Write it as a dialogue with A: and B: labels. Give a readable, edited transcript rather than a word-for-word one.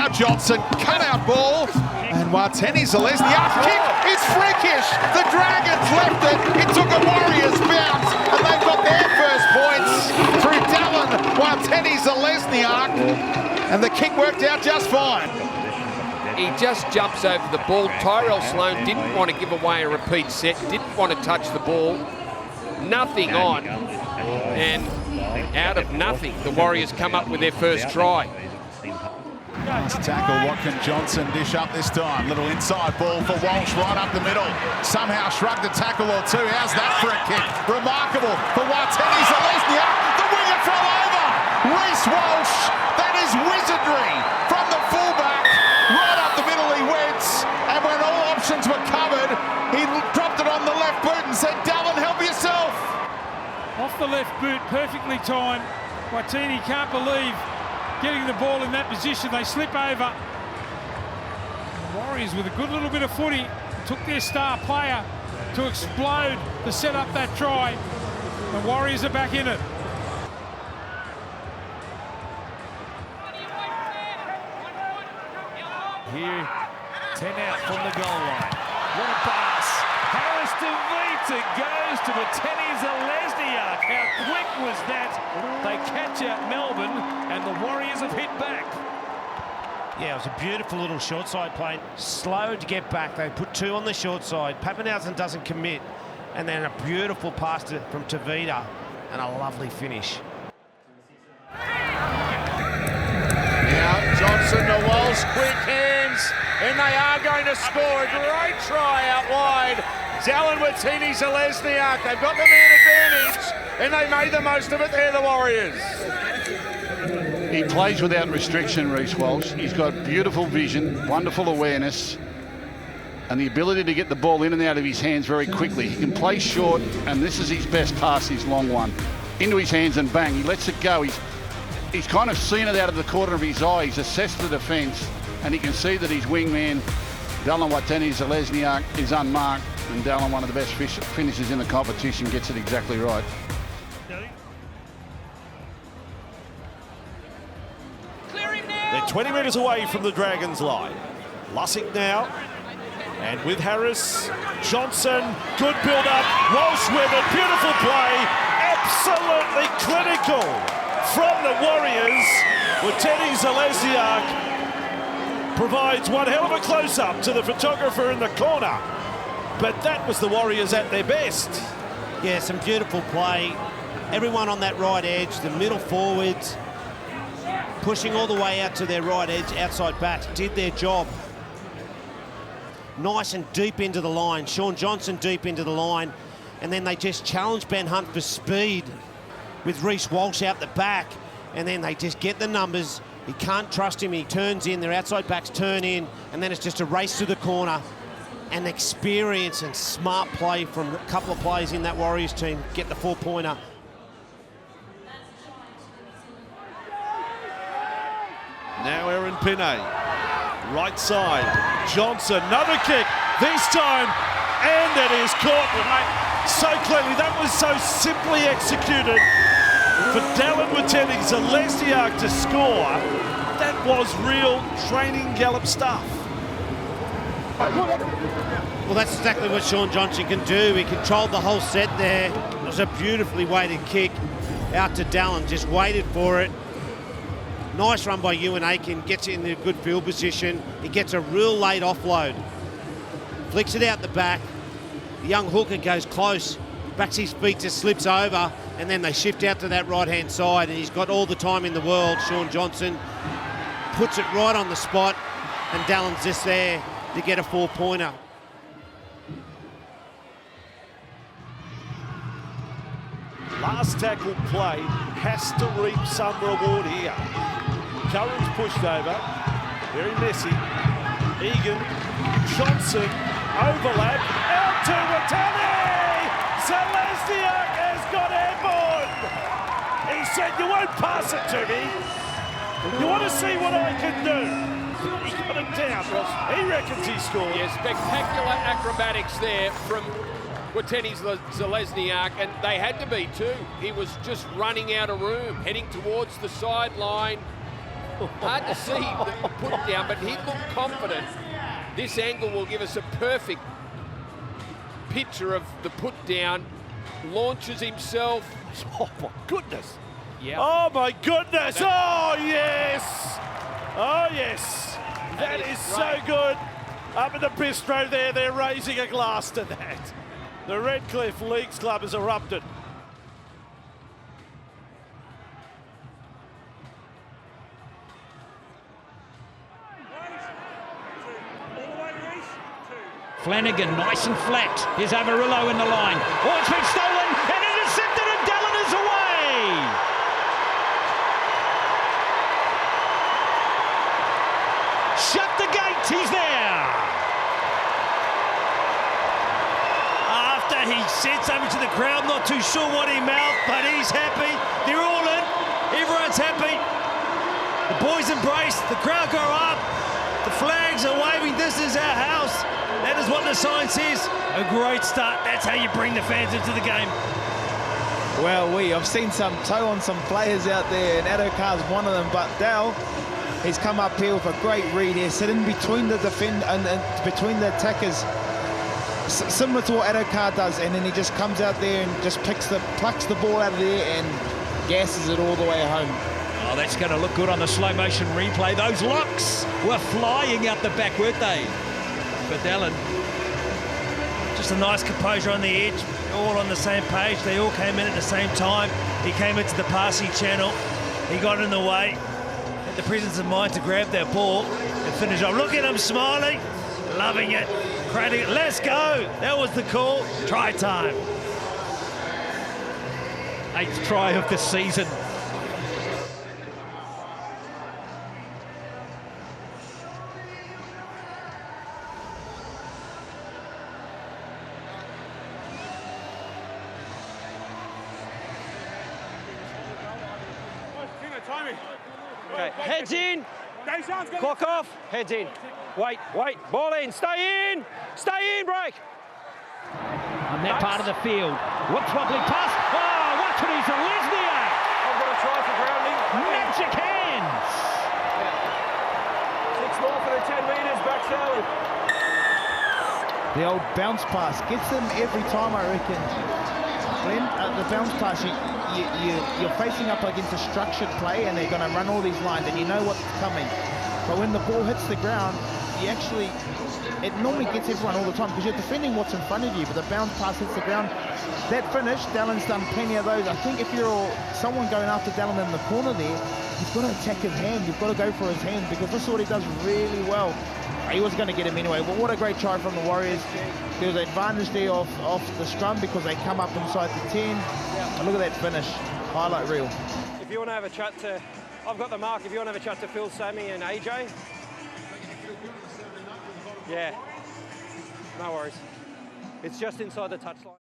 A: Now Johnson, cut out ball, and Watene-Zelezniak kick is freakish. The Dragons left it. It took a Warriors bounce, and they've got their first points through Dallin Watene-Zelezniak, and the kick worked out just fine.
B: He just jumps over the ball. Tyrell Sloan didn't want to give away a repeat set, didn't want to touch the ball. Nothing on, and out of nothing, the Warriors come up with their first try.
A: Nice tackle, what can Johnson dish up this time? Little inside ball for Walsh right up the middle. Somehow shrugged a tackle or two. How's that for a kick? Remarkable for Watene-Zelezniak. The winger fell over. Reece Walsh, that is wizardry from the fullback. Right up the middle he went, and when all options were covered, he dropped it on the left boot and said, Dallin, help yourself.
C: Off the left boot, perfectly timed. Watene can't believe getting the ball in that position. They slip over. The Warriors with a good little bit of footy took their star player to explode to set up that try. The Warriors are back in it.
D: Here, 10 out from the goal line. What a pass. Harris to Vita goes to Watene-Zelezniak. How quick was that? They catch out Melbourne, and the Warriors have hit back.
E: Yeah, it was a beautiful little short side play. Slow to get back. They put two on the short side. Pappenhausen doesn't commit. And then a beautiful pass from Tavita and a lovely finish.
F: Now Johnson to Walsh, quick hands, and they are going to score. A great try out wide. Dallin Watene-Zelezniak, they've got the man advantage, and they made the most of it there, the Warriors.
G: He plays without restriction, Reece Walsh. He's got beautiful vision, wonderful awareness, and the ability to get the ball in and out of his hands very quickly. He can play short, and this is his best pass, his long one. Into his hands and bang, he lets it go. He's kind of seen it out of the corner of his eye. He's assessed the defence, and he can see that his wingman, Dallin Watene-Zelezniak, is unmarked, and Dallin, one of the best finishers in the competition, gets it exactly right.
H: They're 20 metres away from the Dragons line. Lussick now, and with Harris, Johnson, good build-up, Walsh with it, beautiful play, absolutely clinical from the Warriors. Watene-Zelezniak provides one hell of a close-up to the photographer in the corner, but that was the Warriors at their best.
E: Yeah, some beautiful play. Everyone on that right edge, the middle forwards, pushing all the way out to their right edge, outside backs, did their job. Nice and deep into the line. Shaun Johnson deep into the line. And then they just challenged Ben Hunt for speed with Reece Walsh out the back. And then they just get the numbers. You can't trust him. He turns in. Their outside backs turn in. And then it's just a race to the corner. And experience and smart play from a couple of players in that Warriors team get the 4-pointer.
H: Now Aaron Pinay, right side, Johnson, another kick, this time, and it is caught so clearly. That was so simply executed for Dallin Watene-Zelezniak to score. That was real training gallop stuff.
E: Well, that's exactly what Shaun Johnson can do. He controlled the whole set there. It was a beautifully weighted kick out to Dallin, just waited for it. Nice run by Ewan Aiken, gets it in a good field position. He gets a real late offload. Flicks it out the back. The young hooker goes close, backs his feet, just slips over, and then they shift out to that right-hand side, and he's got all the time in the world, Shaun Johnson. Puts it right on the spot, and Dallin's just there to get a 4-pointer.
H: Last tackle play has to reap some reward here. Curran's pushed over, very messy. Egan, Johnson, overlap, out to Watene-Zelezniak has got airborne. He said, you won't pass it to me. You want to see what I can do. He got it down. He reckons he scored.
B: Yeah, spectacular acrobatics there from Watene-Zelezniak, and they had to be too. He was just running out of room, heading towards the sideline. Hard to see the put down, but he looked confident. This angle will give us a perfect picture of the put down. Launches himself.
H: Oh my goodness.
B: Yeah.
H: Oh my goodness. Oh yes. Oh yes. That is so good. Up in the bistro there, they're raising a glass to that. The Redcliffe Leagues Club has erupted.
I: Flanagan, nice and flat. Here's Amarillo in the line. Oh, it's been stolen and intercepted, and Dallin is away. Shut the gate, he's there.
H: After he said something to the crowd, not too sure what he mouthed, but he's happy. They're all in. Everyone's happy. The boys embrace. The crowd go up. The flags are waving. This is our house. That is what the sign says. A great start. That's how you bring the fans into the game.
J: Well, I've seen some toe on some players out there, and Addo-Carr's one of them. But Dal, he's come up here with a great read here, sitting between the defend and between the attackers, similar to what Addo-Carr does, and then he just comes out there and just plucks the ball out of there and gasses it all the way home.
I: Oh, that's going to look good on the slow motion replay. Those locks were flying out the back, weren't they? But Dallin,
H: just a nice composure on the edge, all on the same page. They all came in at the same time. He came into the passing channel. He got in the way. Had the presence of mind to grab that ball and finish off. Look at him smiling, loving it, creating it. Let's go. That was the call. Try time.
I: 8th try of the season.
K: Okay, heads in, clock off, heads in. Wait, ball in, stay in, break.
I: On that part of the field. Whoops, wobbly pass. Oh, Watene-Zelezniak.
K: I've got a try for grounding.
I: Magic hands.
K: 6 more for the 10 metres, back Sally.
J: The old bounce pass gets them every time, I reckon. Glenn, the bounce pass, you're facing up against a structured play, and they're going to run all these lines, and you know what's coming. But when the ball hits the ground, it normally gets everyone all the time because you're defending what's in front of you, but the bounce pass hits the ground. That finish, Dallin's done plenty of those. I think if you're someone going after Dallin in the corner there, you've got to attack his hand. You've got to go for his hand because this is what he does really well. He was going to get him anyway, but what a great try from the Warriors. There's an advantage there off the scrum because they come up inside the 10. And look at that finish, highlight reel.
K: If you want to have a chat to, I've got the mark, if you want to have a chat to Phil, Sammy and AJ. Yeah, no worries. It's just inside the touchline.